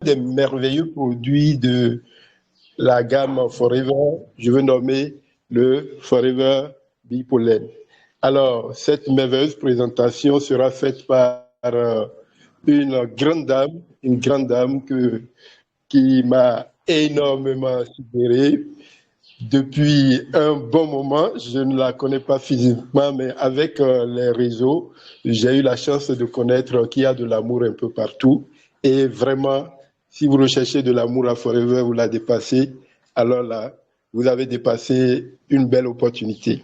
des merveilleux produits de la gamme Forever. Je veux nommer le Forever Bee Pollen. Alors, cette merveilleuse présentation sera faite par une grande dame qui m'a énormément inspiré depuis un bon moment. Je ne la connais pas physiquement, mais avec les réseaux, j'ai eu la chance de connaître qu'il y a de l'amour un peu partout. Et vraiment, si vous recherchez de l'amour à Forever, vous la dépassez, alors là, vous avez dépassé une belle opportunité.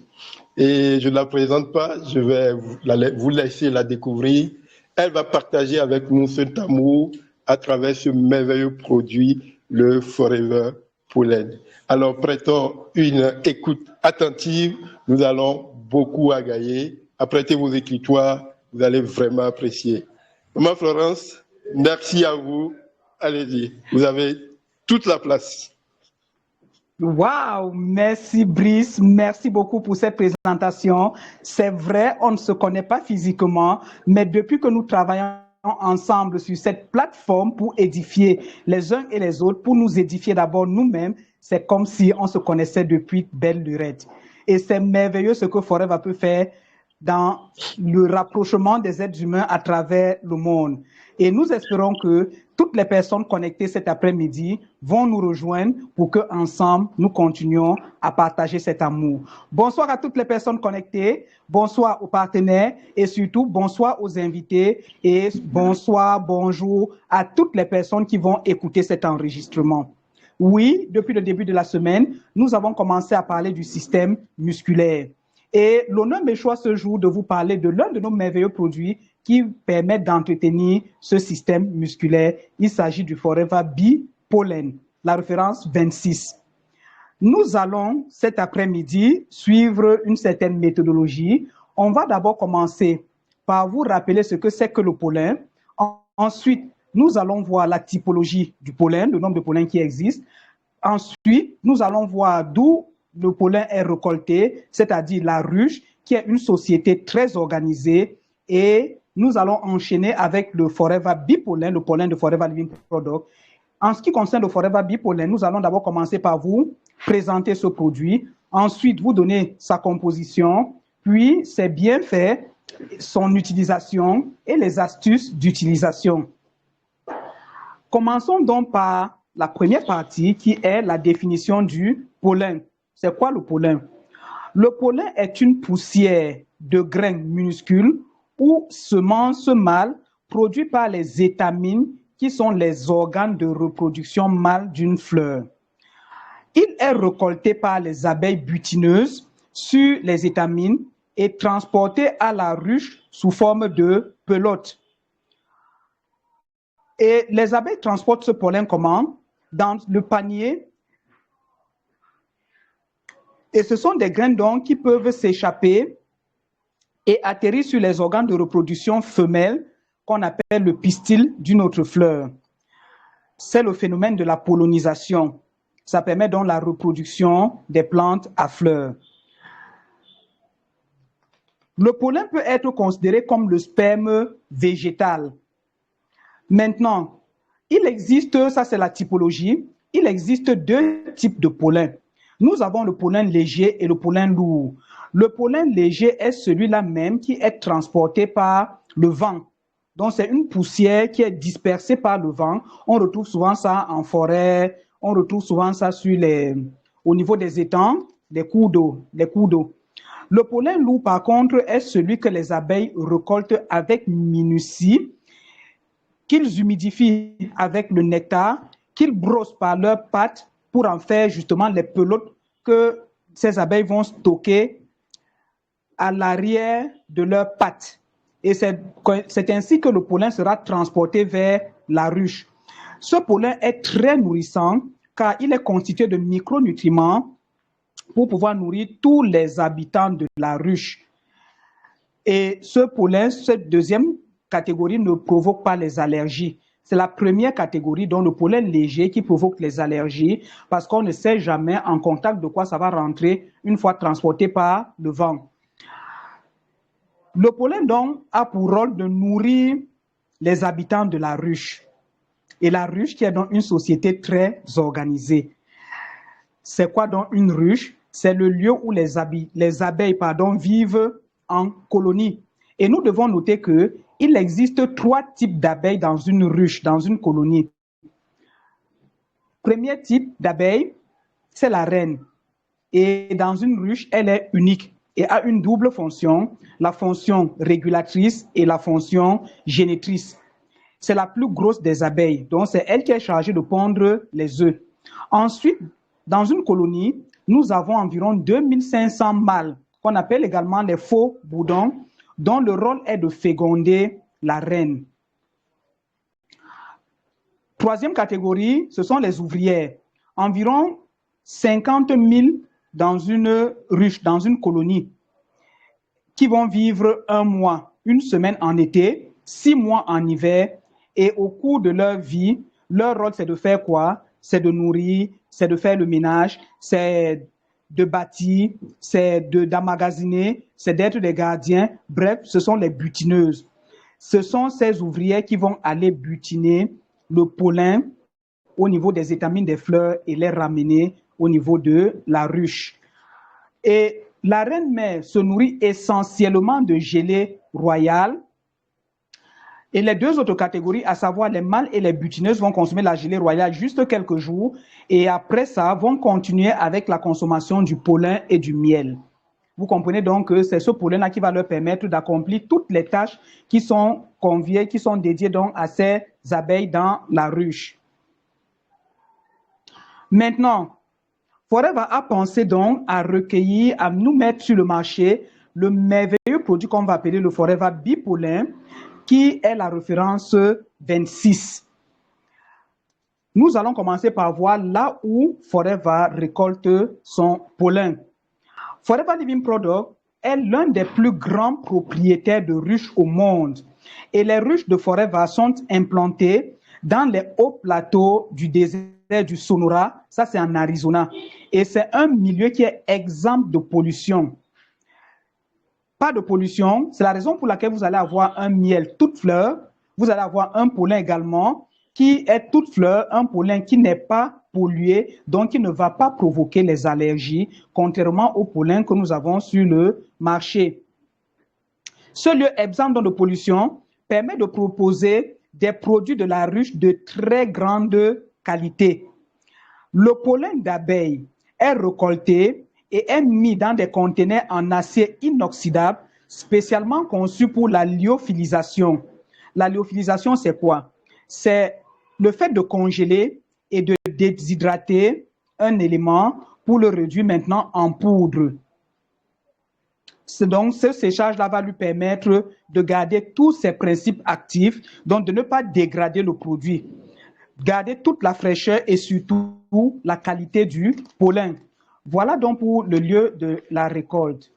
Et je ne la présente pas, je vais vous laisser la découvrir. Elle va partager avec nous cet amour à travers ce merveilleux produit, le Forever Pollen. Alors, prêtons une écoute attentive. Nous allons beaucoup à gagner. Apprêtez vos écritoires, vous allez vraiment apprécier. Maman Florence, merci à vous. Allez-y, vous avez toute la place. Waouh, merci Brice, merci beaucoup pour cette présentation. C'est vrai, on ne se connaît pas physiquement, mais depuis que nous travaillons ensemble sur cette plateforme pour édifier les uns et les autres, pour nous édifier d'abord nous-mêmes, c'est comme si on se connaissait depuis belle lurette. Et c'est merveilleux ce que Forever peut faire dans le rapprochement des êtres humains à travers le monde. Et nous espérons que toutes les personnes connectées cet après-midi vont nous rejoindre pour qu'ensemble, nous continuions à partager cet amour. Bonsoir à toutes les personnes connectées, bonsoir aux partenaires et surtout bonsoir aux invités et bonsoir, bonjour à toutes les personnes qui vont écouter cet enregistrement. Oui, depuis le début de la semaine, nous avons commencé à parler du système musculaire. Et l'honneur me choisit ce jour de vous parler de l'un de nos merveilleux produits qui permet d'entretenir ce système musculaire. Il s'agit du Forever Bee Pollen, la référence 26. Nous allons cet après-midi suivre une certaine méthodologie. On va d'abord commencer par vous rappeler ce que c'est que le pollen. Ensuite, nous allons voir la typologie du pollen, le nombre de pollens qui existent. Ensuite, nous allons voir d'où le pollen est récolté, c'est-à-dire la ruche, qui est une société très organisée. Et nous allons enchaîner avec le Forever Bee Pollen, le pollen de Forever Living Product. En ce qui concerne le Forever Bee Pollen, nous allons d'abord commencer par vous présenter ce produit, ensuite vous donner sa composition, puis ses bienfaits, son utilisation et les astuces d'utilisation. Commençons donc par la première partie qui est la définition du pollen. C'est quoi le pollen? Le pollen est une poussière de graines minuscules ou semences mâles produites par les étamines qui sont les organes de reproduction mâle d'une fleur. Il est récolté par les abeilles butineuses sur les étamines et transporté à la ruche sous forme de pelote. Et les abeilles transportent ce pollen comment? Dans le panier. Et ce sont des graines donc qui peuvent s'échapper et atterrir sur les organes de reproduction femelles qu'on appelle le pistil d'une autre fleur. C'est le phénomène de la pollinisation. Ça permet donc la reproduction des plantes à fleurs. Le pollen peut être considéré comme le sperme végétal. Maintenant, il existe, ça c'est la typologie, il existe deux types de pollen. Nous avons le pollen léger et le pollen lourd. Le pollen léger est celui-là même qui est transporté par le vent. Donc, c'est une poussière qui est dispersée par le vent. On retrouve souvent ça en forêt, on retrouve souvent ça au niveau des étangs, les cours d'eau. Le pollen lourd, par contre, est celui que les abeilles récoltent avec minutie, qu'ils humidifient avec le nectar, qu'ils brossent par leurs pattes pour en faire justement les pelotes que ces abeilles vont stocker à l'arrière de leurs pattes. Et c'est ainsi que le pollen sera transporté vers la ruche. Ce pollen est très nourrissant car il est constitué de micronutriments pour pouvoir nourrir tous les habitants de la ruche. Et ce pollen, cette deuxième catégorie ne provoque pas les allergies. C'est la première catégorie, dont le pollen léger, qui provoque les allergies parce qu'on ne sait jamais en contact de quoi ça va rentrer une fois transporté par le vent. Le pollen, donc, a pour rôle de nourrir les habitants de la ruche. Et la ruche qui est donc une société très organisée. C'est quoi donc une ruche? C'est le lieu où les abeilles vivent en colonie. Et nous devons noter qu'il existe 3 types d'abeilles dans une ruche, dans une colonie. Premier type d'abeille, c'est la reine. Et dans une ruche, elle est unique et a une double fonction, la fonction régulatrice et la fonction génitrice. C'est la plus grosse des abeilles, donc c'est elle qui est chargée de pondre les œufs. Ensuite, dans une colonie, nous avons environ 2500 mâles, qu'on appelle également les faux bourdons, dont le rôle est de féconder la reine. Troisième catégorie, ce sont les ouvrières. Environ 50 000 dans une ruche, dans une colonie, qui vont vivre 1 mois, 1 semaine en été, 6 mois en hiver, et au cours de leur vie, leur rôle c'est de faire quoi? C'est de nourrir, c'est de faire le ménage, c'est de bâtir, c'est d'emmagasiner, c'est d'être des gardiens. Bref, ce sont les butineuses. Ce sont ces ouvrières qui vont aller butiner le pollen au niveau des étamines des fleurs et les ramener au niveau de la ruche. Et la reine mère se nourrit essentiellement de gelée royale. Et les 2 autres catégories, à savoir les mâles et les butineuses, vont consommer la gelée royale juste quelques jours et après ça, vont continuer avec la consommation du pollen et du miel. Vous comprenez donc que c'est ce pollen-là qui va leur permettre d'accomplir toutes les tâches qui sont conviées, qui sont dédiées donc à ces abeilles dans la ruche. Maintenant, Forever a pensé donc à recueillir, à nous mettre sur le marché le merveilleux produit qu'on va appeler le Forever Bee Pollen, qui est la référence 26. Nous allons commencer par voir là où Forever récolte son pollen. Forever Living Product est l'un des plus grands propriétaires de ruches au monde. Et les ruches de Forever sont implantées dans les hauts plateaux du désert du Sonora, ça c'est en Arizona. Et c'est un milieu qui est exempt de pollution. Pas de pollution, c'est la raison pour laquelle vous allez avoir un miel toute fleur, vous allez avoir un pollen également qui est toute fleur, un pollen qui n'est pas pollué, donc qui ne va pas provoquer les allergies, contrairement au pollen que nous avons sur le marché. Ce lieu exempt de pollution permet de proposer des produits de la ruche de très grande qualité. Le pollen d'abeille est récolté et est mis dans des conteneurs en acier inoxydable spécialement conçus pour la lyophilisation. La lyophilisation, c'est quoi? C'est le fait de congeler et de déshydrater un élément pour le réduire maintenant en poudre. Donc, ce séchage-là va lui permettre de garder tous ses principes actifs, donc de ne pas dégrader le produit. Garder toute la fraîcheur et surtout la qualité du pollen. Voilà donc pour le lieu de la récolte.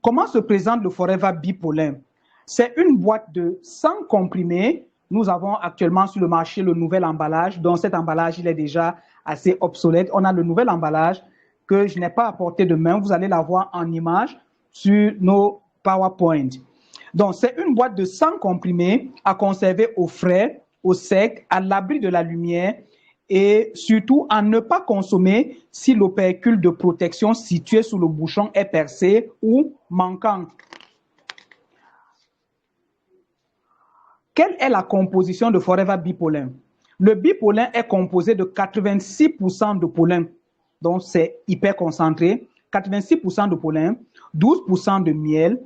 Comment se présente le Forever Bee Pollen? C'est une boîte de 100 comprimés. Nous avons actuellement sur le marché le nouvel emballage, dont cet emballage il est déjà assez obsolète. On a le nouvel emballage que je n'ai pas apporté de main. Vous allez l'avoir en image sur nos PowerPoint. Donc, c'est une boîte de 100 comprimés à conserver au frais, au sec, à l'abri de la lumière et surtout à ne pas consommer si l'opercule de protection situé sous le bouchon est percé ou manquant. Quelle est la composition de Forever Bee Pollen? Le bee pollen est composé de 86% de pollen, donc c'est hyper concentré, 86% de pollen, 12% de miel.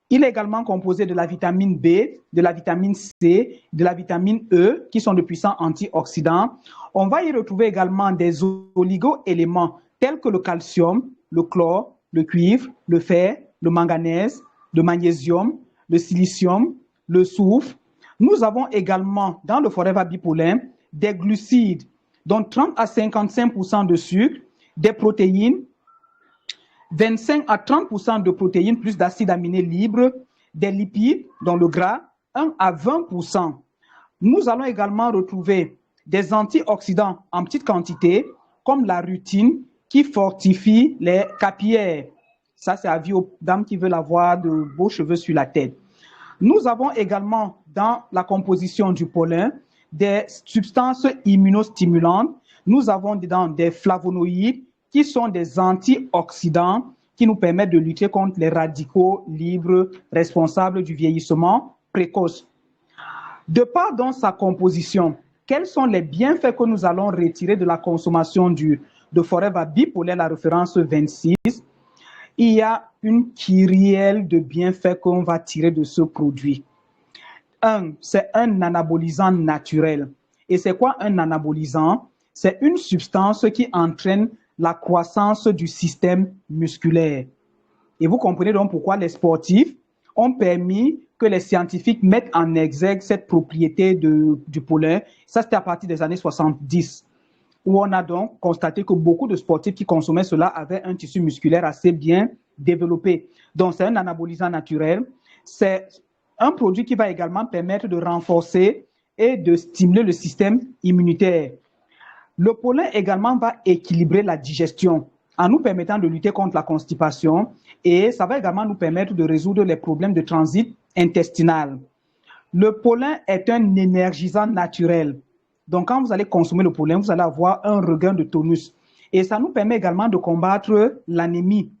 Il est également composé de la vitamine B, de la vitamine C, de la vitamine E, qui sont de puissants antioxydants. On va y retrouver également des oligo-éléments tels que le calcium, le chlore, le cuivre, le fer, le manganèse, le magnésium, le silicium, le soufre. Nous avons également dans le Forever Bee Pollen des glucides, dont 30 à 55% de sucre, des protéines, 25 à 30% de protéines plus d'acides aminés libres, des lipides, dont le gras, 1 à 20%. Nous allons également retrouver des antioxydants en petite quantité, comme la rutine, qui fortifie les capillaires. Ça, c'est avis aux dames qui veulent avoir de beaux cheveux sur la tête. Nous avons également dans la composition du pollen des substances immunostimulantes. Nous avons dedans des flavonoïdes qui sont des antioxydants qui nous permettent de lutter contre les radicaux libres responsables du vieillissement précoce. De par dans sa composition, quels sont les bienfaits que nous allons retirer de la consommation de Forever Bipolaire, la référence 26? Il y a une kyrielle de bienfaits qu'on va tirer de ce produit. Un, c'est un anabolisant naturel. Et c'est quoi un anabolisant? C'est une substance qui entraîne la croissance du système musculaire. Et vous comprenez donc pourquoi les sportifs ont permis que les scientifiques mettent en exergue cette propriété du pollen. Ça, c'était à partir des années 70, où on a donc constaté que beaucoup de sportifs qui consommaient cela avaient un tissu musculaire assez bien développé. Donc, c'est un anabolisant naturel. C'est un produit qui va également permettre de renforcer et de stimuler le système immunitaire. Le pollen également va équilibrer la digestion en nous permettant de lutter contre la constipation et ça va également nous permettre de résoudre les problèmes de transit intestinal. Le pollen est un énergisant naturel. Donc, quand vous allez consommer le pollen, vous allez avoir un regain de tonus. Et ça nous permet également de combattre l'anémie.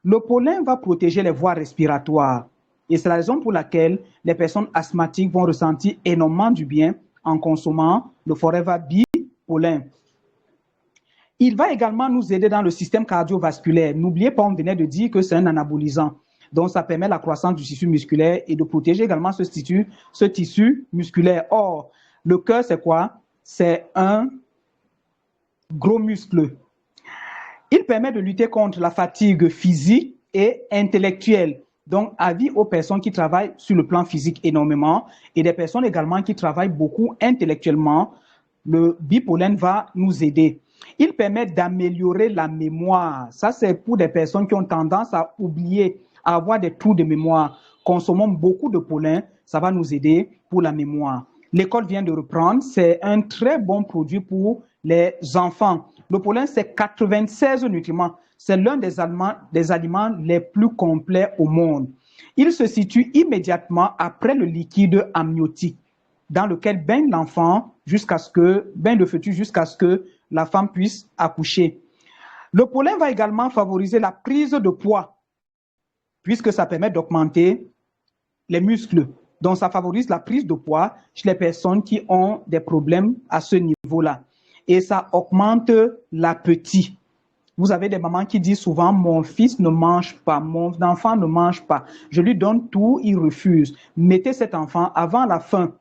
Le pollen va protéger les voies respiratoires. Et c'est la raison pour laquelle les personnes asthmatiques vont ressentir énormément du bien en consommant le Forever Bee pollen. Il va également nous aider dans le système cardiovasculaire. N'oubliez pas, on venait de dire que c'est un anabolisant. Donc, ça permet la croissance du tissu musculaire et de protéger également ce tissu musculaire. Or, le cœur, c'est quoi? C'est un gros muscle. Il permet de lutter contre la fatigue physique et intellectuelle. Donc, avis aux personnes qui travaillent sur le plan physique énormément et des personnes également qui travaillent beaucoup intellectuellement, le bipollen va nous aider. Il permet d'améliorer la mémoire. Ça, c'est pour des personnes qui ont tendance à oublier, à avoir des trous de mémoire. Consommons beaucoup de pollen, ça va nous aider pour la mémoire. L'école vient de reprendre, c'est un très bon produit pour les enfants. Le pollen, c'est 96 nutriments. C'est l'un des aliments les plus complets au monde. Il se situe immédiatement après le liquide amniotique dans lequel baigne l'enfant baigne le fœtus jusqu'à ce que la femme puisse accoucher. Le pollen va également favoriser la prise de poids puisque ça permet d'augmenter les muscles. Donc, ça favorise la prise de poids chez les personnes qui ont des problèmes à ce niveau-là. Et ça augmente l'appétit. Vous avez des mamans qui disent souvent, mon fils ne mange pas, mon enfant ne mange pas. Je lui donne tout, il refuse. Mettez cet enfant avant la fin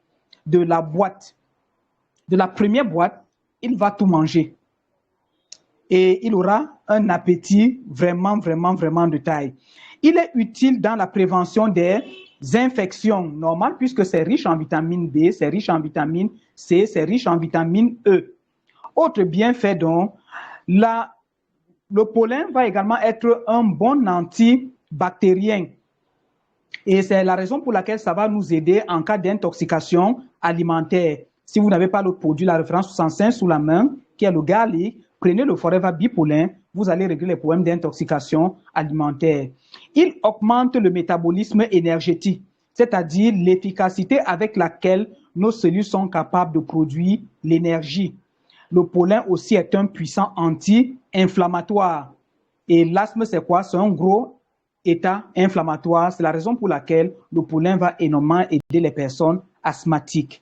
de la boîte, de la première boîte, il va tout manger. Et il aura un appétit vraiment, vraiment, vraiment de taille. Il est utile dans la prévention des infections normales puisque c'est riche en vitamine B, c'est riche en vitamine C, c'est riche en vitamine E. Autre bienfait donc, le pollen va également être un bon antibactérien. Et c'est la raison pour laquelle ça va nous aider en cas d'intoxication alimentaire. Si vous n'avez pas le produit, la référence 65 sous la main, qui est le garlic, prenez le Forever Bee pollen, vous allez régler les problèmes d'intoxication alimentaire. Il augmente le métabolisme énergétique, c'est-à-dire l'efficacité avec laquelle nos cellules sont capables de produire l'énergie. Le pollen aussi est un puissant anti-inflammatoire. Et l'asthme, c'est quoi? C'est un gros état inflammatoire. C'est la raison pour laquelle le pollen va énormément aider les personnes asthmatiques.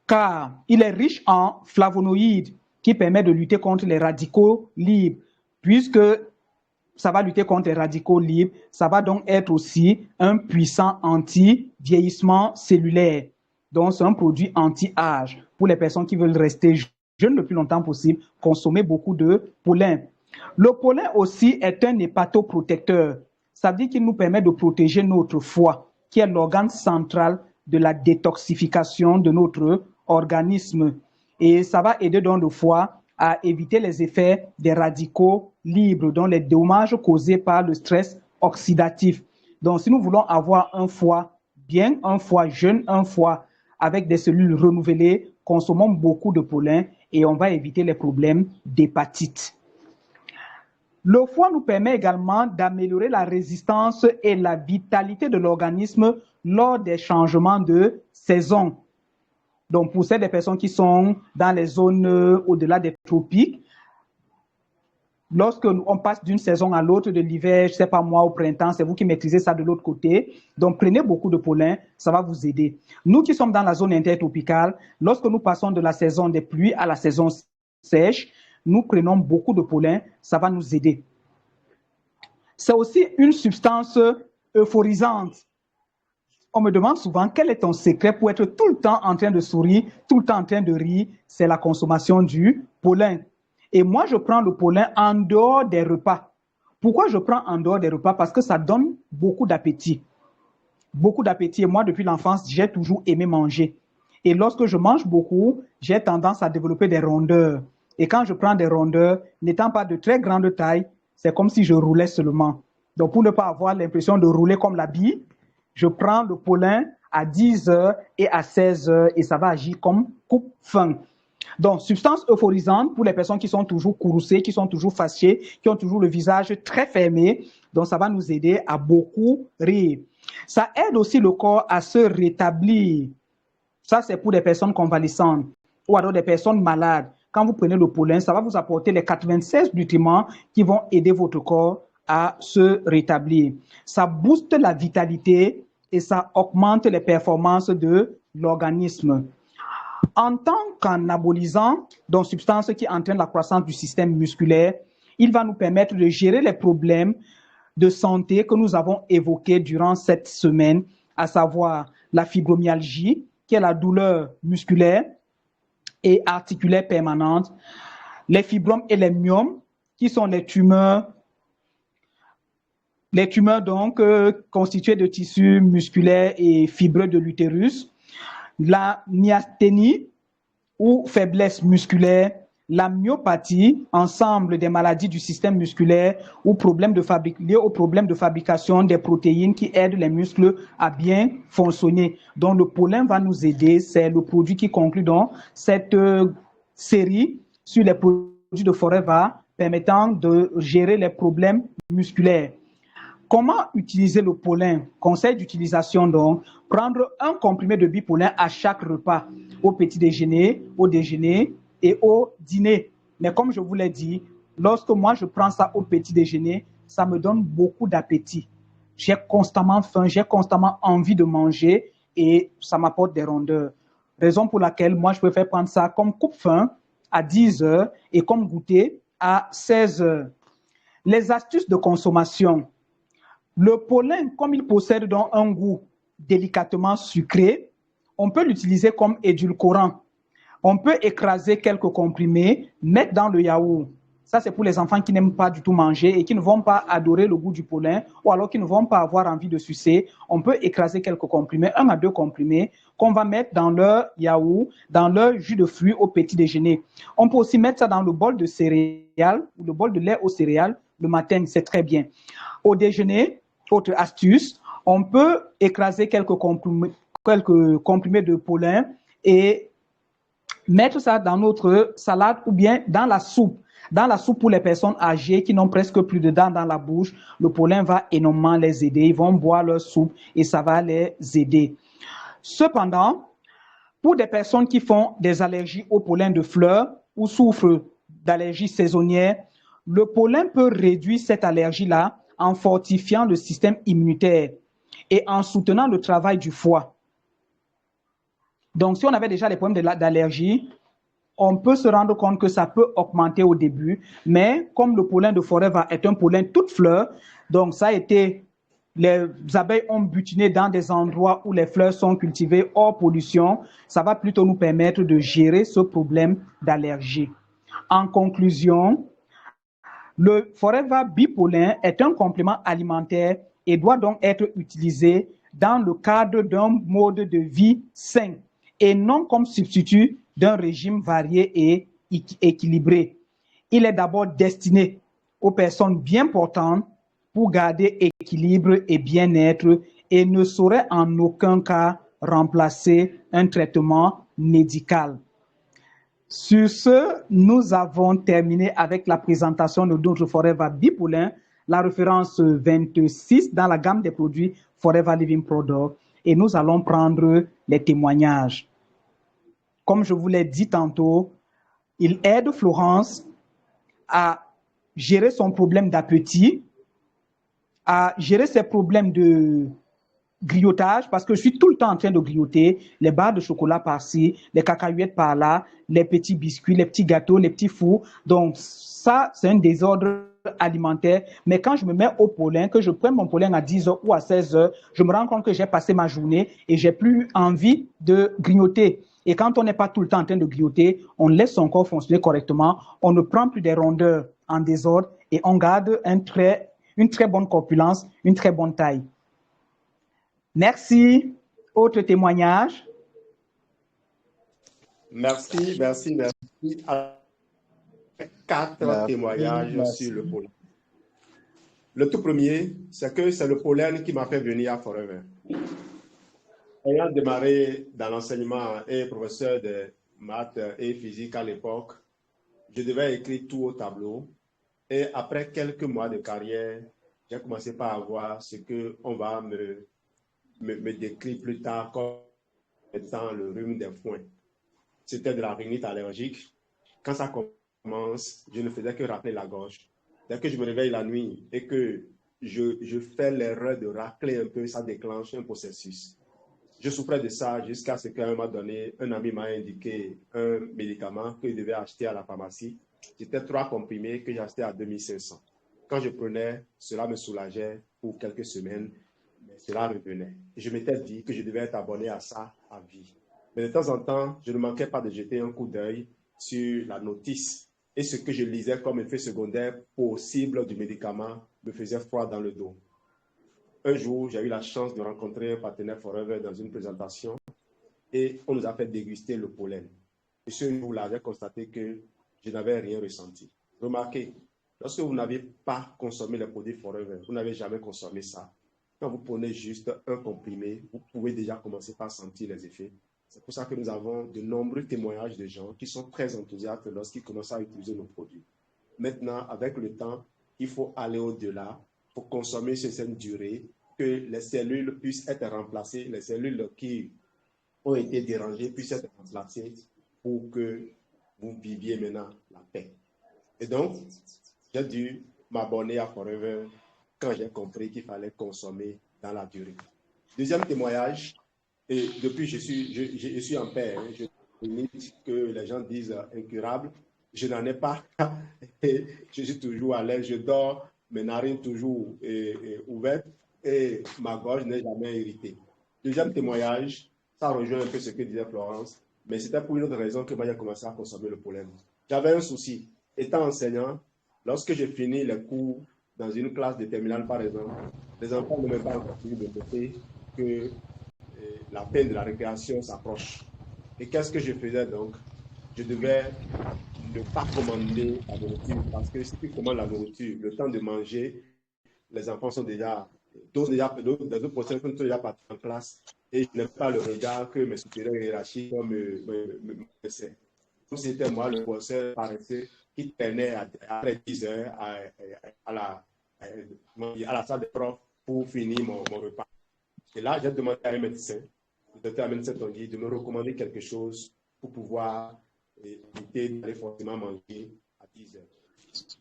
Car il est riche en flavonoïdes qui permettent de lutter contre les radicaux libres. Puisque ça va lutter contre les radicaux libres, ça va donc être aussi un puissant anti-vieillissement cellulaire. Donc, c'est un produit anti-âge. Pour les personnes qui veulent rester jeunes le plus longtemps possible, consommer beaucoup de pollen. Le pollen aussi est un hépatoprotecteur. Ça veut dire qu'il nous permet de protéger notre foie, qui est l'organe central de la détoxification de notre organisme. Et ça va aider donc le foie à éviter les effets des radicaux libres, donc les dommages causés par le stress oxydatif. Donc, si nous voulons avoir un foie bien, un foie jeune, un foie avec des cellules renouvelées, consommons beaucoup de pollen et on va éviter les problèmes d'hépatite. Le foie nous permet également d'améliorer la résistance et la vitalité de l'organisme lors des changements de saison. Donc, pour celles des personnes qui sont dans les zones au-delà des tropiques, lorsque on passe d'une saison à l'autre, de l'hiver, je ne sais pas moi, au printemps, c'est vous qui maîtrisez ça de l'autre côté. Donc, prenez beaucoup de pollen, ça va vous aider. Nous qui sommes dans la zone intertropicale, lorsque nous passons de la saison des pluies à la saison sèche, nous prenons beaucoup de pollen, ça va nous aider. C'est aussi une substance euphorisante. On me demande souvent quel est ton secret pour être tout le temps en train de sourire, tout le temps en train de rire. C'est la consommation du pollen. Et moi, je prends le pollen en dehors des repas. Pourquoi je prends en dehors des repas? Parce que ça donne beaucoup d'appétit. Beaucoup d'appétit. Et moi, depuis l'enfance, j'ai toujours aimé manger. Et lorsque je mange beaucoup, j'ai tendance à développer des rondeurs. Et quand je prends des rondeurs, n'étant pas de très grande taille, c'est comme si je roulais seulement. Donc, pour ne pas avoir l'impression de rouler comme la bille, je prends le pollen à 10 heures et à 16 heures et ça va agir comme coupe-faim. Donc, substance euphorisante pour les personnes qui sont toujours courroucées, qui sont toujours fâchées, qui ont toujours le visage très fermé. Donc, ça va nous aider à beaucoup rire. Ça aide aussi le corps à se rétablir. Ça, c'est pour des personnes convalescentes ou alors des personnes malades. Quand vous prenez le pollen, ça va vous apporter les 96 nutriments qui vont aider votre corps à se rétablir. Ça booste la vitalité et ça augmente les performances de l'organisme. En tant qu'anabolisant, donc substance qui entraîne la croissance du système musculaire, il va nous permettre de gérer les problèmes de santé que nous avons évoqués durant cette semaine, à savoir la fibromyalgie, qui est la douleur musculaire et articulaire permanente, les fibromes et les myomes, qui sont les tumeurs donc constituées de tissus musculaires et fibreux de l'utérus, la myasthénie ou faiblesse musculaire, la myopathie, ensemble des maladies du système musculaire ou liés aux problèmes de fabrication des protéines qui aident les muscles à bien fonctionner. Donc le pollen va nous aider, c'est le produit qui conclut donc cette série sur les produits de Forever permettant de gérer les problèmes musculaires. Comment utiliser le pollen? Conseil d'utilisation donc, prendre un comprimé de bipollen à chaque repas, au petit déjeuner, au déjeuner et au dîner. Mais comme je vous l'ai dit, lorsque moi je prends ça au petit déjeuner, ça me donne beaucoup d'appétit. J'ai constamment faim, j'ai constamment envie de manger et ça m'apporte des rondeurs. Raison pour laquelle moi je préfère prendre ça comme coupe-faim à 10 heures et comme goûter à 16 heures. Les astuces de consommation. Le pollen, comme il possède donc un goût délicatement sucré, on peut l'utiliser comme édulcorant. On peut écraser quelques comprimés, mettre dans le yaourt. Ça, c'est pour les enfants qui n'aiment pas du tout manger et qui ne vont pas adorer le goût du pollen ou alors qui ne vont pas avoir envie de sucer. On peut écraser quelques comprimés, 1 à 2 comprimés, qu'on va mettre dans leur yaourt, dans leur jus de fruits au petit déjeuner. On peut aussi mettre ça dans le bol de céréales ou le bol de lait aux céréales le matin, c'est très bien. Au déjeuner, autre astuce, on peut écraser quelques comprimés de pollen et mettre ça dans notre salade ou bien dans la soupe. Dans la soupe pour les personnes âgées qui n'ont presque plus de dents dans la bouche, le pollen va énormément les aider. Ils vont boire leur soupe et ça va les aider. Cependant, pour des personnes qui font des allergies au pollen de fleurs ou souffrent d'allergies saisonnières, le pollen peut réduire cette allergie-là en fortifiant le système immunitaire et en soutenant le travail du foie. Donc, si on avait déjà les problèmes d'allergie, on peut se rendre compte que ça peut augmenter au début, mais comme le pollen de Forever est un pollen toute fleur, donc ça a été, les abeilles ont butiné dans des endroits où les fleurs sont cultivées hors pollution, ça va plutôt nous permettre de gérer ce problème d'allergie. En conclusion, le Forever Bipollen est un complément alimentaire et doit donc être utilisé dans le cadre d'un mode de vie sain et non comme substitut d'un régime varié et équilibré. Il est d'abord destiné aux personnes bien portantes pour garder équilibre et bien-être et ne saurait en aucun cas remplacer un traitement médical. Sur ce, nous avons terminé avec la présentation de notre Forever Bipollen, la référence 26 dans la gamme des produits Forever Living Product, et nous allons prendre les témoignages. comme je vous l'ai dit tantôt, il aide Florence à gérer son problème d'appétit, à gérer ses problèmes de grignotage, parce que je suis tout le temps en train de grignoter les barres de chocolat par-ci, les cacahuètes par-là, les petits biscuits, les petits gâteaux, les petits fours. Donc ça, c'est un désordre alimentaire. Mais quand je me mets au pollen, que je prends mon pollen à 10 heures ou à 16 heures, je me rends compte que j'ai passé ma journée et j'ai plus envie de grignoter. Et quand on n'est pas tout le temps en train de grignoter, on laisse son corps fonctionner correctement, on ne prend plus des rondeurs en désordre et on garde une très bonne corpulence, une très bonne taille. Merci. Autre témoignage? Merci. 4 témoignages sur le pollen. Le tout premier, c'est que c'est le pollen qui m'a fait venir à Forever. Ayant démarré dans l'enseignement et professeur de maths et physique à l'époque, je devais écrire tout au tableau. Et après quelques mois de carrière, j'ai commencé par avoir ce qu'on va me décrire plus tard comme étant le rhume des foins. C'était de la rhinite allergique. Quand ça commence, je ne faisais que racler la gorge. Dès que je me réveille la nuit et que je fais l'erreur de racler un peu, ça déclenche un processus. Je souffrais de ça jusqu'à ce qu'à un moment donné, un ami m'a indiqué un médicament que je devais acheter à la pharmacie. C'était 3 comprimés que j'ai achetés à 2500. Quand je prenais, cela me soulageait pour quelques semaines, mais cela revenait. Et je m'étais dit que je devais être abonné à ça à vie. Mais de temps en temps, je ne manquais pas de jeter un coup d'œil sur la notice. Et ce que je lisais comme effet secondaire possible du médicament me faisait froid dans le dos. Un jour, j'ai eu la chance de rencontrer un partenaire Forever dans une présentation et on nous a fait déguster le pollen. Et ce jour-là, j'ai constaté que je n'avais rien ressenti. Remarquez, lorsque vous n'avez pas consommé les produits Forever, vous n'avez jamais consommé ça. Quand vous prenez juste un comprimé, vous pouvez déjà commencer par sentir les effets. C'est pour ça que nous avons de nombreux témoignages de gens qui sont très enthousiastes lorsqu'ils commencent à utiliser nos produits. Maintenant, avec le temps, il faut aller au-delà, il faut consommer sur cette durée, que les cellules puissent être remplacées, les cellules qui ont été dérangées puissent être remplacées pour que vous viviez maintenant la paix. Et donc, j'ai dû m'abonner à Forever quand j'ai compris qu'il fallait consommer dans la durée. Deuxième témoignage, et depuis je suis en paix, hein, je limite que les gens disent incurable, je n'en ai pas, et je suis toujours à l'aise, je dors, mes narines toujours ouvertes et ma gorge n'est jamais irritée. Deuxième témoignage, ça rejoint un peu ce que disait Florence, mais c'était pour une autre raison que moi j'ai commencé à consommer le pollen. J'avais un souci, étant enseignant, lorsque j'ai fini les cours dans une classe de terminale par exemple, les enfants ne m'ont pas encore fini de noter que la peine de la récréation s'approche. Et qu'est-ce que je faisais donc? Je devais ne pas commander la nourriture parce que si tu commandes la nourriture, le temps de manger, les enfants sont déjà, d'autres personnes sont déjà partis en classe et je n'aime pas le regard que mes supérieurs hiérarchiques me laissaient. Donc c'était moi le professeur paresseux qui traînait après 10 heures à la salle de prof pour finir mon repas. Et là, j'ai demandé à un médecin, le docteur Amen Tongi, de me recommander quelque chose pour pouvoir éviter d'aller forcément manger à 10 heures.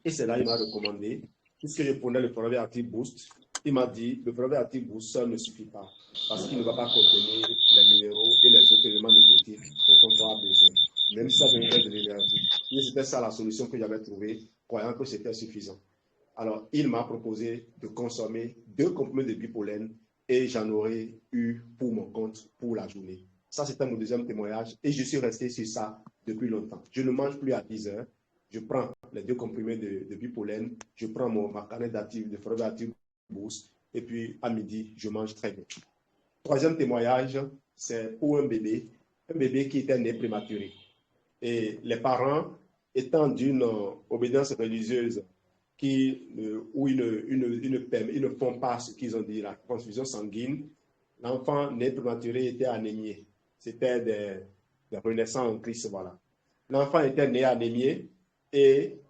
Et c'est là qu'il m'a recommandé, puisque je prenais le Forever Active Boost, il m'a dit, le Forever Active Boost seul ne suffit pas, parce qu'il ne va pas contenir les minéraux et les autres éléments nutritifs dont on aura besoin, même si ça donnerait de l'énergie. Et c'était ça la solution que j'avais trouvée, croyant que c'était suffisant. Alors, il m'a proposé de consommer 2 comprimés de bipolène et j'en aurais eu pour mon compte pour la journée. Ça, c'était mon deuxième témoignage et je suis resté sur ça depuis longtemps. Je ne mange plus à 10 heures. Je prends les 2 comprimés de bipolène, je prends ma canette de Forever Active Boost et puis à midi, je mange très bien. Troisième témoignage, c'est pour un bébé qui était né prématuré. Et les parents, étant d'une obédience religieuse, où ils ne font pas ce qu'ils ont dit, la transfusion sanguine, l'enfant né prématuré était anémié. C'était des renaissances en Christ, voilà. L'enfant était né anémié et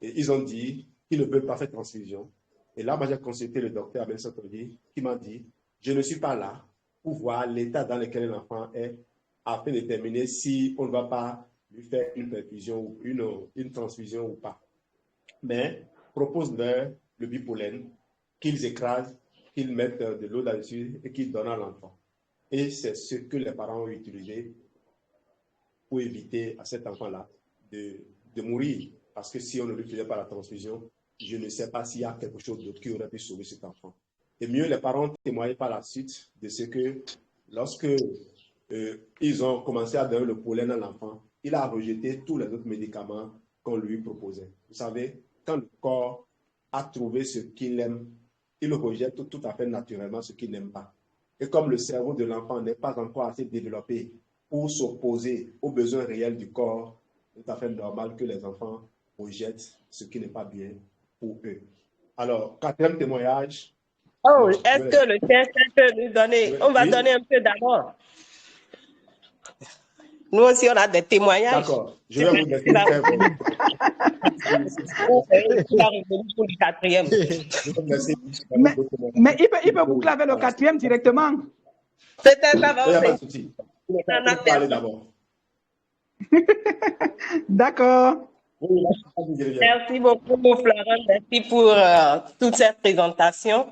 ils ont dit qu'ils ne veulent pas faire transfusion. Et là, moi, j'ai consulté le docteur Abel Sotori qui m'a dit, je ne suis pas là pour voir l'état dans lequel l'enfant est afin de déterminer si on ne va pas lui faire une perfusion ou une transfusion ou pas. Mais propose-leur le bipollen, qu'ils écrasent, qu'ils mettent de l'eau là-dessus et qu'ils donnent à l'enfant. Et c'est ce que les parents ont utilisé pour éviter à cet enfant-là de mourir. Parce que si on ne lui faisait pas la transfusion, je ne sais pas s'il y a quelque chose d'autre qui aurait pu sauver cet enfant. Et mieux, les parents ont témoigné par la suite de ce que lorsque ils ont commencé à donner le pollen à l'enfant, il a rejeté tous les autres médicaments qu'on lui proposait. Vous savez, quand le corps a trouvé ce qu'il aime, il rejette tout à fait naturellement ce qu'il n'aime pas. Et comme le cerveau de l'enfant n'est pas encore assez développé pour s'opposer aux besoins réels du corps, c'est tout à fait normal que les enfants rejettent ce qui n'est pas bien pour eux. Alors, quatrième témoignage. Oh, est-ce que le chef peut nous donner? On va donner un peu d'abord. Nous aussi, on a des témoignages. D'accord, je vais vous laisser faire. Il a revenu pour le quatrième. Mais il peut boucler avec le quatrième directement. C'est un avant. Il n'y a pas de souci. On va parler d'abord. D'accord. Merci beaucoup, Florent. Merci pour toute cette présentation.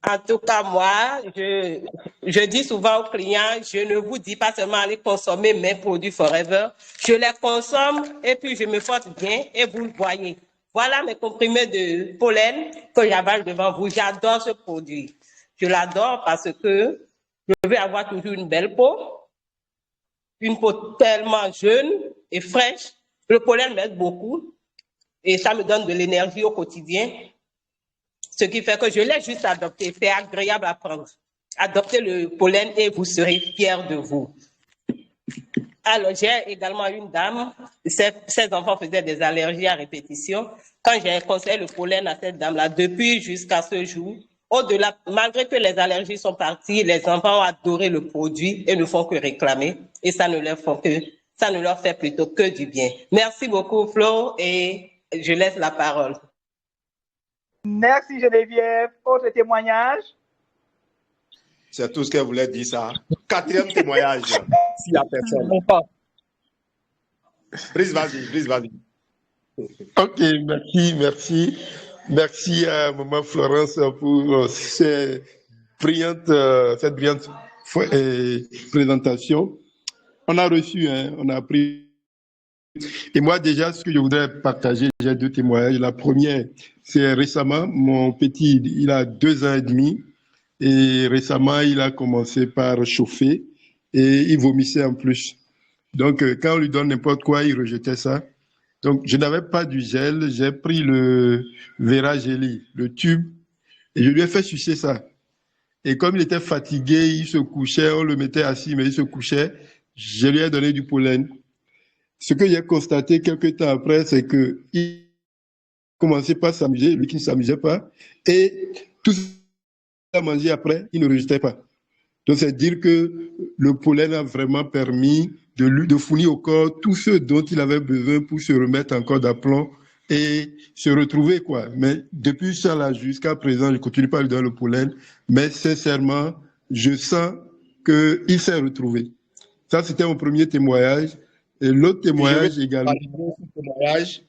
En tout cas, moi, je dis souvent aux clients, je ne vous dis pas seulement aller consommer mes produits Forever. Je les consomme et puis je me force bien et vous le voyez. Voilà mes comprimés de pollen que j'avale devant vous. J'adore ce produit. Je l'adore parce que je veux avoir toujours une belle peau, une peau tellement jeune et fraîche. Le pollen m'aide beaucoup et ça me donne de l'énergie au quotidien. Ce qui fait que je l'ai juste adopté. C'est agréable à prendre. Adoptez le pollen et vous serez fiers de vous. Alors, j'ai également une dame. Ses enfants faisaient des allergies à répétition. Quand j'ai conseillé le pollen à cette dame-là, depuis jusqu'à ce jour, au-delà, malgré que les allergies sont parties, les enfants ont adoré le produit et ne font que réclamer. Et ça ne leur fait plutôt que du bien. Merci beaucoup, Flo, et je laisse la parole. Merci Geneviève. Autre témoignage? C'est tout ce qu'elle voulait dire, ça. Quatrième témoignage, s'il n'y a personne. Brice, vas-y. Ok, merci. Merci à Maman Florence pour cette brillante présentation. On a reçu, on a appris. Et moi, déjà, ce que je voudrais partager, j'ai deux témoignages. La première, c'est récemment, mon petit, il a 2 ans et demi. Et récemment, il a commencé par chauffer et il vomissait en plus. Donc, quand on lui donne n'importe quoi, il rejetait ça. Donc, je n'avais pas du gel. J'ai pris le Vera Jelly, le tube, et je lui ai fait sucer ça. Et comme il était fatigué, il se couchait, on le mettait assis, mais il se couchait. Je lui ai donné du pollen. Ce que j'ai constaté quelques temps après, c'est qu'il commençait pas à s'amuser, lui qui ne s'amusait pas, et tout ce qu'il a mangé après, il ne rejetait pas. Donc, c'est dire que le pollen a vraiment permis de fournir au corps tout ce dont il avait besoin pour se remettre encore d'aplomb et se retrouver, quoi. Mais depuis ça, là, jusqu'à présent, je ne continue pas à lui donner le pollen, mais sincèrement, je sens qu'il s'est retrouvé. Ça, c'était mon premier témoignage. Et l'autre témoignage également.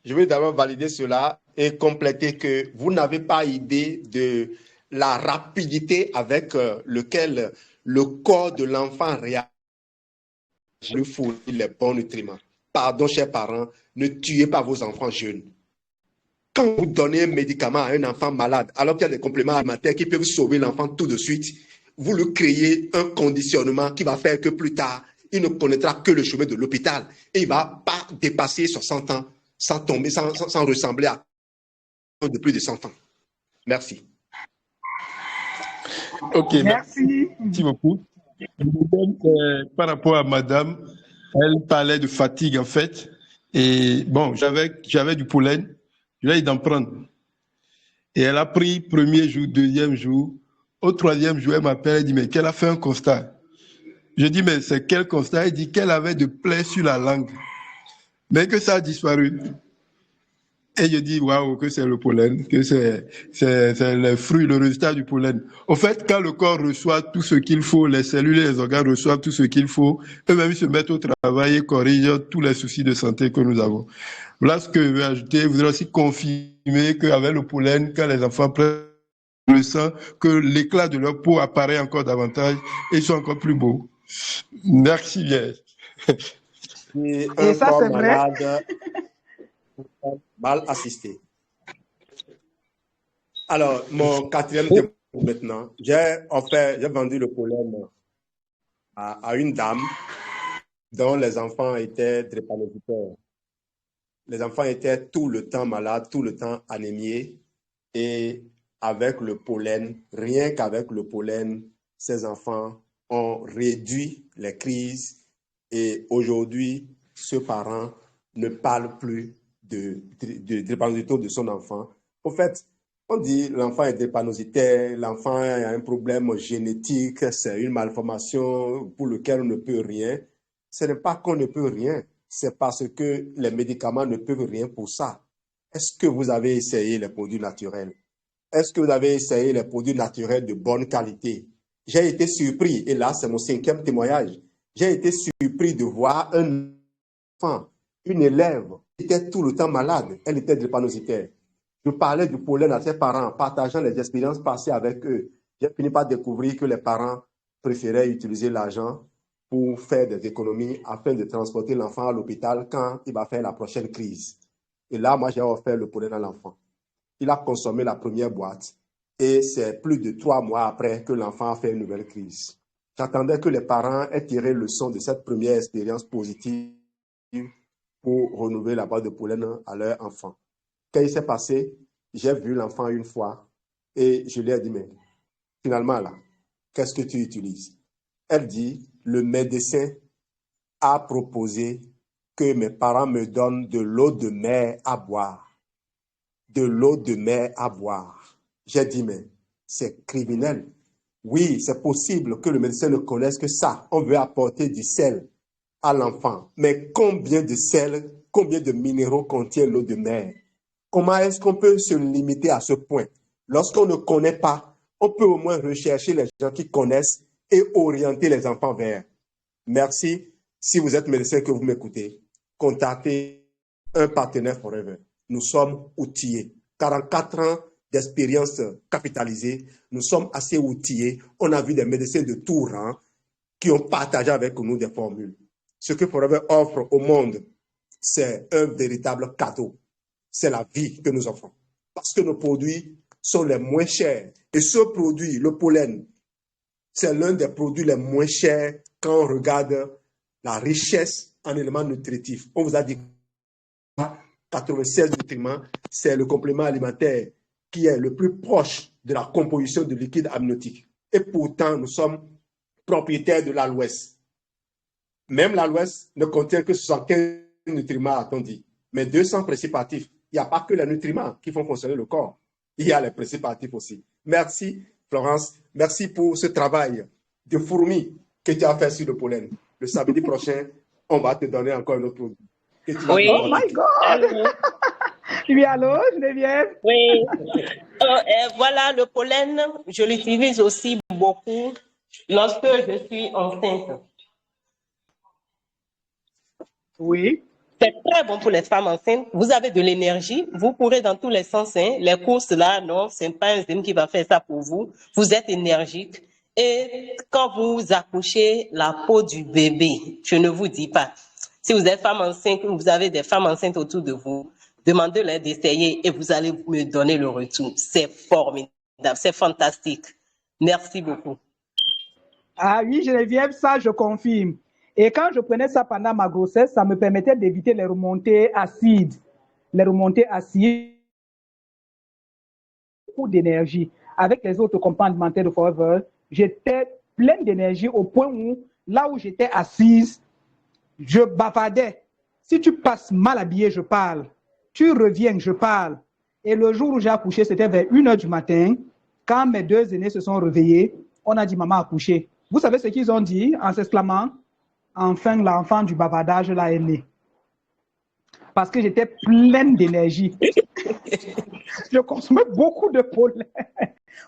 Je vais d'abord valider cela et compléter que vous n'avez pas idée de la rapidité avec lequel le corps de l'enfant réagit. Je fournir les bons nutriments. Pardon, chers parents, ne tuez pas vos enfants jeunes. Quand vous donnez un médicament à un enfant malade, alors qu'il y a des compléments alimentaires qui peuvent sauver l'enfant tout de suite, vous lui créez un conditionnement qui va faire que plus tard, il ne connaîtra que le chemin de l'hôpital et il ne va pas dépasser 60 ans sans tomber, sans ressembler à un de plus de 100 ans. Merci. Ok, merci beaucoup. Par rapport à madame, elle parlait de fatigue en fait. Et bon, j'avais du pollen, je lui ai dit d'en prendre. Et elle a pris premier jour, deuxième jour. Au troisième jour, elle m'appelle, elle dit, mais qu'elle a fait un constat. Je dis, mais c'est quel constat? Elle dit qu'elle avait de plaies sur la langue, mais que ça a disparu. Et je dis, waouh, que c'est le pollen, que c'est le fruit, le résultat du pollen. Au fait, quand le corps reçoit tout ce qu'il faut, les cellules et les organes reçoivent tout ce qu'il faut, eux-mêmes ils se mettent au travail et corrigent tous les soucis de santé que nous avons. Voilà ce que je veux ajouter. Je voudrais aussi confirmer qu'avec le pollen, quand les enfants prennent le sang, que l'éclat de leur peau apparaît encore davantage et ils sont encore plus beaux. Merci bien. Et ça, c'est vrai. Mal assisté. Alors, mon quatrième témoin maintenant. J'ai vendu le pollen à une dame dont les enfants étaient drépanocytaires. Les enfants étaient tout le temps malades, tout le temps anémiés. Et avec le pollen, rien qu'avec le pollen, ces enfants ont réduit les crises. Et aujourd'hui, ce parent ne parle plus de drépanocytose de son enfant. Au fait, on dit l'enfant est drépanocytaire, l'enfant a un problème génétique, c'est une malformation pour laquelle on ne peut rien. Ce n'est pas qu'on ne peut rien, c'est parce que les médicaments ne peuvent rien pour ça. Est-ce que vous avez essayé les produits naturels? Est-ce que vous avez essayé les produits naturels de bonne qualité? J'ai été surpris, et là c'est mon 5e témoignage, j'ai été surpris de voir un enfant, une élève, qui était tout le temps malade, elle était drépanocytaire. Je parlais du pollen à ses parents, partageant les expériences passées avec eux. J'ai fini par découvrir que les parents préféraient utiliser l'argent pour faire des économies afin de transporter l'enfant à l'hôpital quand il va faire la prochaine crise. Et là, moi, j'ai offert le pollen à l'enfant. Il a consommé la première boîte et c'est plus de 3 mois après que l'enfant a fait une nouvelle crise. J'attendais que les parents aient tiré leçon de cette première expérience positive pour renouveler la boîte de pollen à leur enfant. Quand il s'est passé, j'ai vu l'enfant une fois et je lui ai dit, mais finalement là, qu'est-ce que tu utilises? Elle dit, le médecin a proposé que mes parents me donnent de l'eau de mer à boire. De l'eau de mer à boire. J'ai dit, mais c'est criminel. Oui, c'est possible que le médecin ne connaisse que ça. On veut apporter du sel à l'enfant. Mais combien de sel, combien de minéraux contient l'eau de mer? Comment est-ce qu'on peut se limiter à ce point? Lorsqu'on ne connaît pas, on peut au moins rechercher les gens qui connaissent et orienter les enfants vers. Merci. Si vous êtes médecin que vous m'écoutez, contactez un partenaire Forever. Nous sommes outillés. 44 ans d'expérience capitalisée, nous sommes assez outillés. On a vu des médecins de tout rang qui ont partagé avec nous des formules. Ce que Forever offre au monde, c'est un véritable cadeau. C'est la vie que nous offrons. Parce que nos produits sont les moins chers. Et ce produit, le pollen, c'est l'un des produits les moins chers quand on regarde la richesse en éléments nutritifs. On vous a dit 96 nutriments, c'est le complément alimentaire qui est le plus proche de la composition de liquide amniotique. Et pourtant, nous sommes propriétaires de l'aloès. Même l'aloès ne contient que 75 nutriments, a-t-on dit, mais 200 principes actifs. Il n'y a pas que les nutriments qui font fonctionner le corps. Il y a les principes actifs aussi. Merci, Florence. Merci pour ce travail de fourmi que tu as fait sur le pollen. Le samedi prochain, on va te donner encore un autre produit. Oui. Oh my God! Oui, allô, Geneviève? Oui. Voilà, le pollen, je l'utilise aussi beaucoup lorsque je suis enceinte. Oui. C'est très bon pour les femmes enceintes. Vous avez de l'énergie. Vous pourrez dans tous les sens. Hein. Les courses là, non, c'est pas un zème qui va faire ça pour vous. Vous êtes énergique. Et quand vous accouchez la peau du bébé, je ne vous dis pas. Si vous êtes femme enceinte, vous avez des femmes enceintes autour de vous, demandez-leur d'essayer et vous allez me donner le retour. C'est formidable, c'est fantastique. Merci beaucoup. Ah oui, Geneviève, ça je confirme. Et quand je prenais ça pendant ma grossesse, ça me permettait d'éviter les remontées acides. Les remontées acides, beaucoup d'énergie. Avec les autres compléments alimentaires de Forever, j'étais pleine d'énergie au point où, là où j'étais assise, je bavardais. Si tu passes mal habillé, je parle. Tu reviens, je parle. Et le jour où j'ai accouché, c'était vers 1h du matin. Quand mes 2 aînés se sont réveillés, on a dit maman a accouché. Vous savez ce qu'ils ont dit en s'exclamant? Enfin, l'enfant du bavardage là est né. parce que j'étais pleine d'énergie. Je consommais beaucoup de pollen,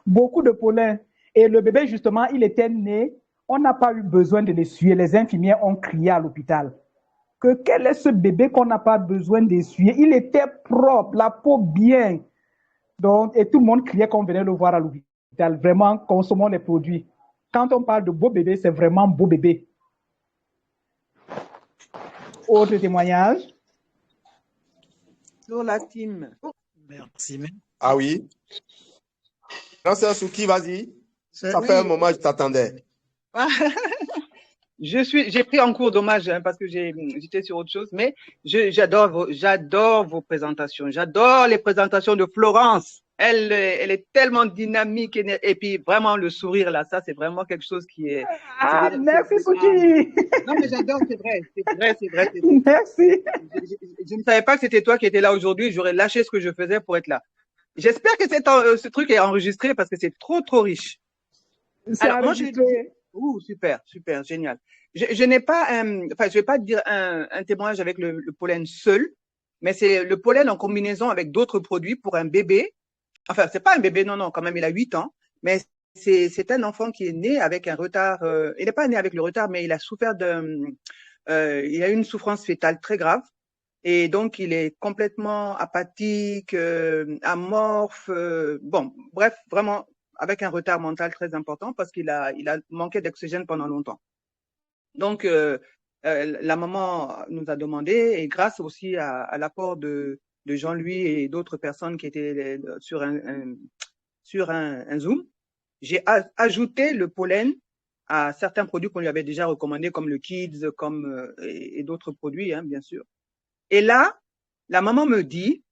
beaucoup de pollen. Et le bébé, justement, il était né, on n'a pas eu besoin de l'essuyer. Les infirmières ont crié à l'hôpital que quel est ce bébé qu'on n'a pas besoin d'essuyer? Il était propre, la peau bien. Donc, et tout le monde criait qu'on venait le voir à l'hôpital. Vraiment, consommons les produits. Quand on parle de beau bébé, c'est vraiment beau bébé. Autre témoignage? Sur la team. Merci. Ah oui. Grand-sœur Souki, vas-y. Ça fait un moment que je t'attendais. J'ai pris en cours d'hommage parce que j'étais sur autre chose, mais j'adore vos présentations. J'adore les présentations de Florence. Elle est tellement dynamique et puis vraiment le sourire là, ça c'est vraiment quelque chose qui est. Ah, merci Souki. Non mais j'adore, c'est vrai. Merci. Je ne savais pas que c'était toi qui étais là aujourd'hui. J'aurais lâché ce que je faisais pour être là. J'espère que ce truc est enregistré parce que c'est trop riche. C'est enregistré. Super, génial. Je n'ai pas, je vais pas dire un témoignage avec le pollen seul, mais c'est le pollen en combinaison avec d'autres produits pour un bébé. Enfin, c'est pas un bébé, non, quand même, il a 8 ans, mais c'est un enfant qui est né avec un retard. Il n'est pas né avec le retard, mais il a souffert il a eu une souffrance fétale très grave. Et donc, il est complètement apathique, amorphe, bon, bref, vraiment avec un retard mental très important parce qu'il a manqué d'oxygène pendant longtemps. Donc, la maman nous a demandé, et grâce aussi à l'apport de Jean-Louis et d'autres personnes qui étaient sur un Zoom, j'ai ajouté le pollen à certains produits qu'on lui avait déjà recommandés, comme le Kids, et d'autres produits, hein, bien sûr. Et là, la maman me dit,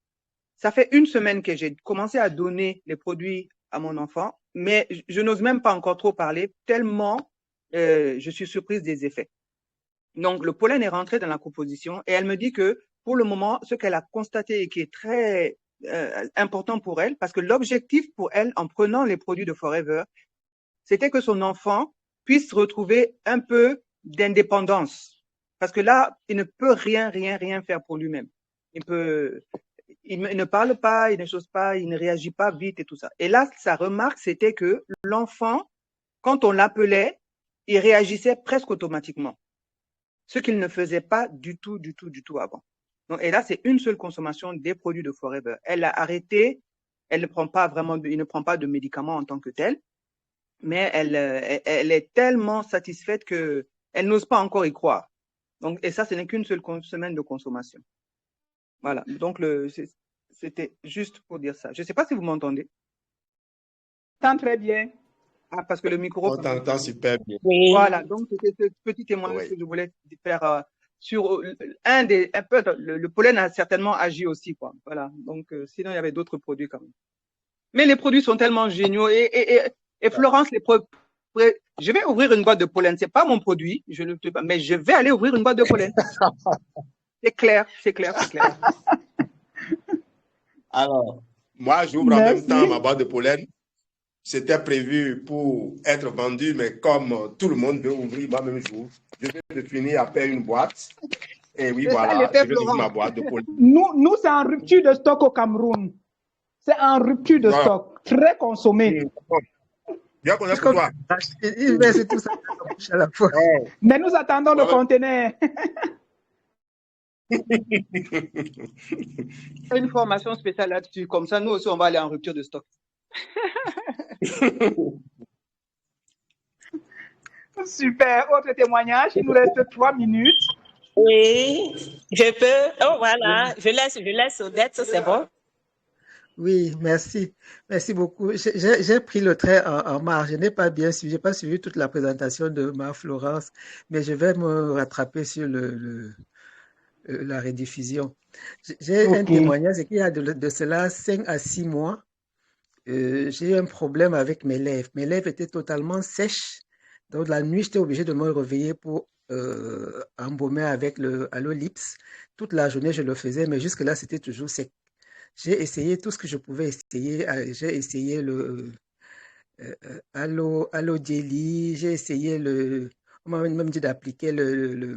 ça fait 1 semaine que j'ai commencé à donner les produits à mon enfant, mais je n'ose même pas encore trop parler, tellement je suis surprise des effets. Donc, le pollen est rentré dans la composition et elle me dit que pour le moment, ce qu'elle a constaté et qui est très important pour elle, parce que l'objectif pour elle, en prenant les produits de Forever, c'était que son enfant puisse retrouver un peu d'indépendance. Parce que là, il ne peut rien faire pour lui-même. Il ne parle pas, il ne chose pas, il ne réagit pas vite et tout ça. Et là, sa remarque, c'était que l'enfant, quand on l'appelait, il réagissait presque automatiquement. Ce qu'il ne faisait pas du tout avant. Donc, et là, c'est une seule consommation des produits de Forever. Elle a arrêté, il ne prend pas de médicaments en tant que tel, mais elle est tellement satisfaite que elle n'ose pas encore y croire. Donc, et ça, ce n'est qu'une seule semaine de consommation. Voilà. Donc, c'était juste pour dire ça. Je ne sais pas si vous m'entendez. T'entends très bien. Ah, parce que le micro. On t'entend super bien. Oui. Voilà. Donc, c'était ce petit témoignage que je voulais faire sur le pollen a certainement agi aussi, quoi. Voilà. Donc, sinon, il y avait d'autres produits quand même. Mais les produits sont tellement géniaux et Florence, je vais ouvrir une boîte de pollen. C'est pas mon produit, mais je vais aller ouvrir une boîte de pollen. C'est clair. Alors, moi, j'ouvre en même temps ma boîte de pollen. C'était prévu pour être vendu, mais comme tout le monde veut ouvrir, moi-même j'ouvre. Je vais finir à faire une boîte. Et oui, voilà, je vais ouvrir ma boîte de pollen. Nous, c'est en rupture de stock au Cameroun. C'est en rupture de stock. Très consommé. Bien qu'on est pour toi. C'est tout ça à la fois. Mais nous attendons le conteneur. Une formation spéciale là-dessus. Comme ça, nous aussi, on va aller en rupture de stock. Super. Autre témoignage. Il nous reste 3 minutes. Oui, je peux. Oh, voilà. Je laisse Odette, c'est bon. Oui, merci. Merci beaucoup. J'ai pris le trait en marge. Je n'ai pas bien suivi, j'ai pas suivi toute la présentation de ma Florence, mais je vais me rattraper sur la rediffusion. J'ai un témoignage, c'est qu'il y a de cela 5 à 6 mois, j'ai eu un problème avec mes lèvres. Mes lèvres étaient totalement sèches. Donc la nuit, j'étais obligé de me réveiller pour embaumer avec le Allo Lips. Toute la journée, je le faisais, mais jusque-là, c'était toujours sec. J'ai essayé tout ce que je pouvais essayer. J'ai essayé le Allo Jelly, j'ai essayé on m'a même dit d'appliquer le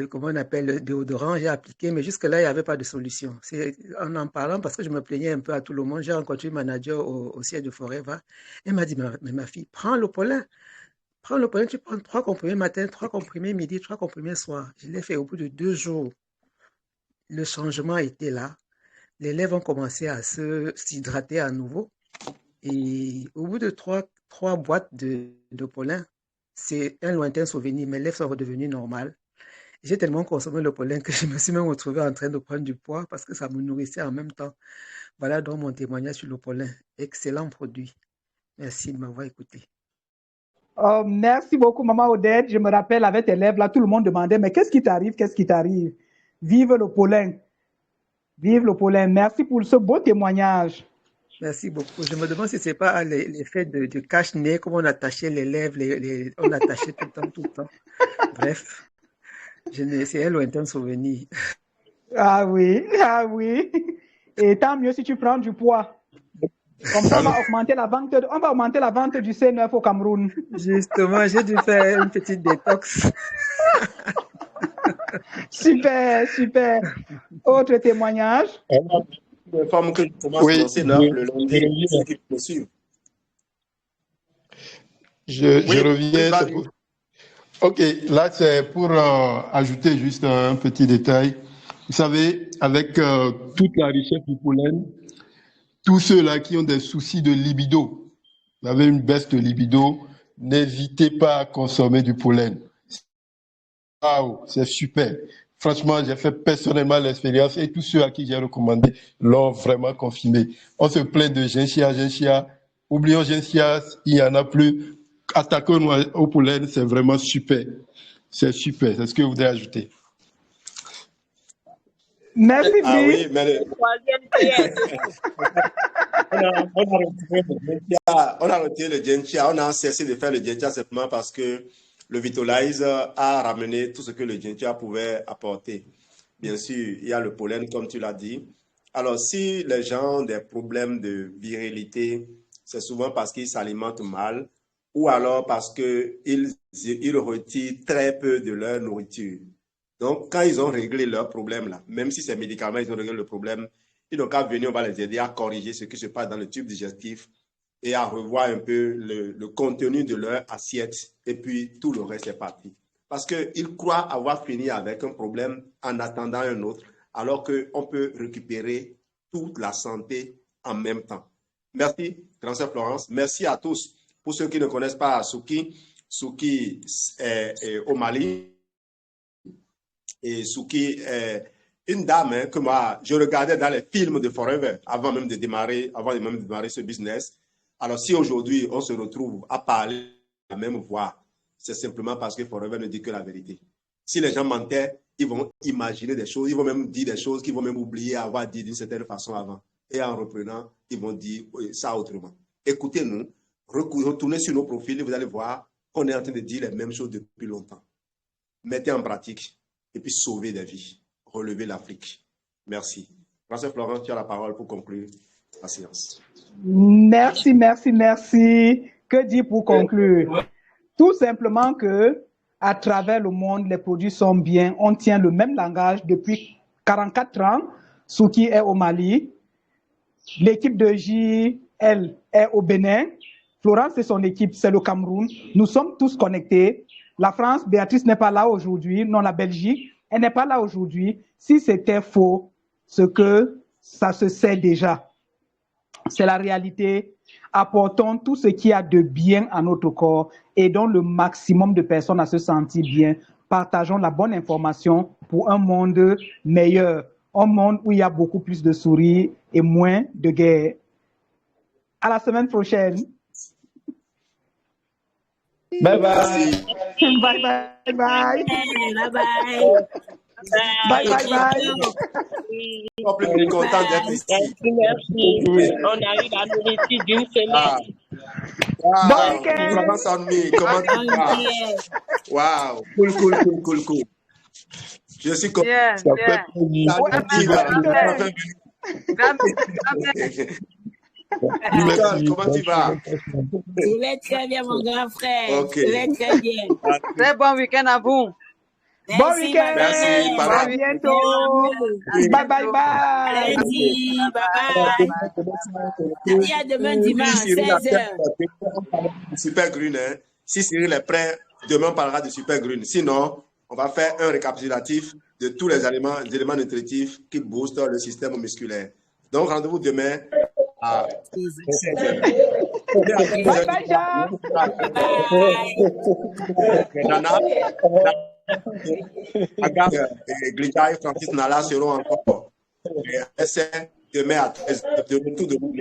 comment on appelle, le déodorant, j'ai appliqué, mais jusque-là, il n'y avait pas de solution. C'est en parlant, parce que je me plaignais un peu à tout le monde, j'ai rencontré une manager au siège de Forever. Elle m'a dit, mais ma fille, prends le pollen, tu prends 3 comprimés matin, 3 comprimés midi, 3 comprimés soir. Je l'ai fait au bout de 2 jours. Le changement était là. Les lèvres ont commencé à s'hydrater à nouveau. Et au bout de 3 boîtes de pollen, c'est un lointain souvenir. Mes lèvres sont redevenues normales. J'ai tellement consommé le pollen que je me suis même retrouvée en train de prendre du poids parce que ça me nourrissait en même temps. Voilà donc mon témoignage sur le pollen. Excellent produit. Merci de m'avoir écouté. Oh, merci beaucoup, Maman Odette. Je me rappelle, avec tes lèvres, là, tout le monde demandait, mais qu'est-ce qui t'arrive? Qu'est-ce qui t'arrive? Vive le pollen. Vive le pollen. Merci pour ce beau témoignage. Merci beaucoup. Je me demande si ce n'est pas l'effet de cache-nez, comme on attachait les lèvres, on attachait tout le temps. Bref, c'est un lointain souvenir. Ah oui. Et tant mieux si tu prends du poids. Comme ça, on va augmenter la vente du C9 au Cameroun. Justement, j'ai dû faire une petite détox. Super. Autre témoignage? Une forme que je commence à lancer le lundi, c'est qu'il faut suivre. Je reviens. Ok, là c'est pour ajouter juste un petit détail. Vous savez, avec toute la richesse du pollen, tous ceux-là qui ont des soucis de libido, vous avez une baisse de libido, n'hésitez pas à consommer du pollen. Waouh, c'est super. Franchement, j'ai fait personnellement l'expérience et tous ceux à qui j'ai recommandé l'ont vraiment confirmé. On se plaint de Gensia. Oublions Gensia, il n'y en a plus. Attaquons au pollen, c'est vraiment super. C'est super. C'est ce que je voudrais ajouter. Merci, Brice. Ah oui, mais on a retiré le Gensia. On a cessé de faire le Gensia simplement parce que le Vitalize a ramené tout ce que le Gensia pouvait apporter. Bien sûr, il y a le pollen, comme tu l'as dit. Alors, si les gens ont des problèmes de virilité, c'est souvent parce qu'ils s'alimentent mal ou alors parce qu'ils retirent très peu de leur nourriture. Donc, quand ils ont réglé leur problème, là, même si c'est médicalement, ils ont réglé le problème, ils n'ont qu'à venir, on va les aider à corriger ce qui se passe dans le tube digestif et à revoir un peu le contenu de leur assiette. Et puis, tout le reste est parti. Parce qu'ils croient avoir fini avec un problème en attendant un autre, alors qu'on peut récupérer toute la santé en même temps. Merci, Grand Sœur Florence. Merci à tous. Pour ceux qui ne connaissent pas Souki est au Mali. Et Souki est une dame que moi, je regardais dans les films de Forever avant même de démarrer ce business. Alors, si aujourd'hui, on se retrouve à parler la même voix, c'est simplement parce que Forever ne dit que la vérité. Si les gens mentaient, ils vont imaginer des choses, ils vont même dire des choses qu'ils vont même oublier avoir dit d'une certaine façon avant. Et en reprenant, ils vont dire ça autrement. Écoutez-nous, retournez sur nos profils et vous allez voir qu'on est en train de dire les mêmes choses depuis longtemps. Mettez en pratique et puis sauvez des vies. Relevez l'Afrique. Merci. François Florent, tu as la parole pour conclure la séance. Merci. Que dire pour conclure? Tout simplement que, à travers le monde, les produits sont bien. On tient le même langage depuis 44 ans. Souki est au Mali. L'équipe de JL est au Bénin. Florence et son équipe, c'est le Cameroun. Nous sommes tous connectés. La France, Béatrice n'est pas là aujourd'hui. Non, la Belgique, elle n'est pas là aujourd'hui. Si c'était faux, ce que ça se sait déjà. C'est la réalité. Apportons tout ce qu'il y a de bien à notre corps. Aidons le maximum de personnes à se sentir bien. Partageons la bonne information pour un monde meilleur. Un monde où il y a beaucoup plus de sourires et moins de guerre. À la semaine prochaine. Bye bye. Bye. Bye bye. Je suis plus content d'être ici. Merci. On a eu la nourriture d'une semaine. Comment tu vas? Wow. Cool. Je suis content. Comment tu vas? Je vais très bien, mon grand frère. Okay. Je vais très bien. Très bon week-end à vous. Bon week-end. Merci. À bientôt. Bye, bye, bye. Lundi, bye bye. Et à demain dimanche, 16h. Super Green, hein. Si Cyril est prêt, demain on parlera de Super Green. Sinon, on va faire un récapitulatif de tous les éléments nutritifs qui boostent le système musculaire. Donc, rendez-vous demain à 16h. Bye, bye, Jean. Nana, Agathe et Glija et Francis Nala seront encore demain à 13h. De retour de nous.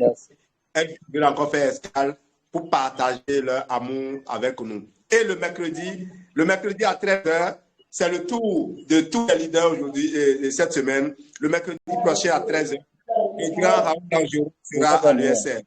Elles veulent encore faire escale pour partager leur amour avec nous. Et le mercredi à 13h, c'est le tour de tous les leaders aujourd'hui et cette semaine. Le mercredi prochain à 13h, le grand Raoul Dangereux sera à l'USR.